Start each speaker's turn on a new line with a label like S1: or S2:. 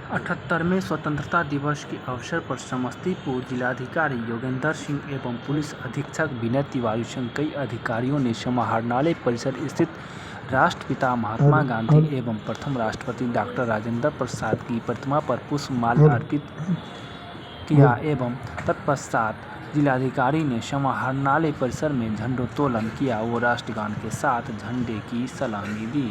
S1: 78वें स्वतंत्रता दिवस के अवसर पर समस्तीपुर जिलाधिकारी योगेंद्र सिंह एवं पुलिस अधीक्षक विनय तिवारी सहित कई अधिकारियों ने समाहरणालय परिसर स्थित राष्ट्रपिता महात्मा गांधी एवं प्रथम राष्ट्रपति डॉक्टर राजेंद्र प्रसाद की प्रतिमा पर पुष्पमाल्य अर्पित किया एवं तत्पश्चात जिलाधिकारी ने समाहरणालय परिसर में झंडोत्तोलन किया व राष्ट्रगान के साथ झंडे की सलामी दी।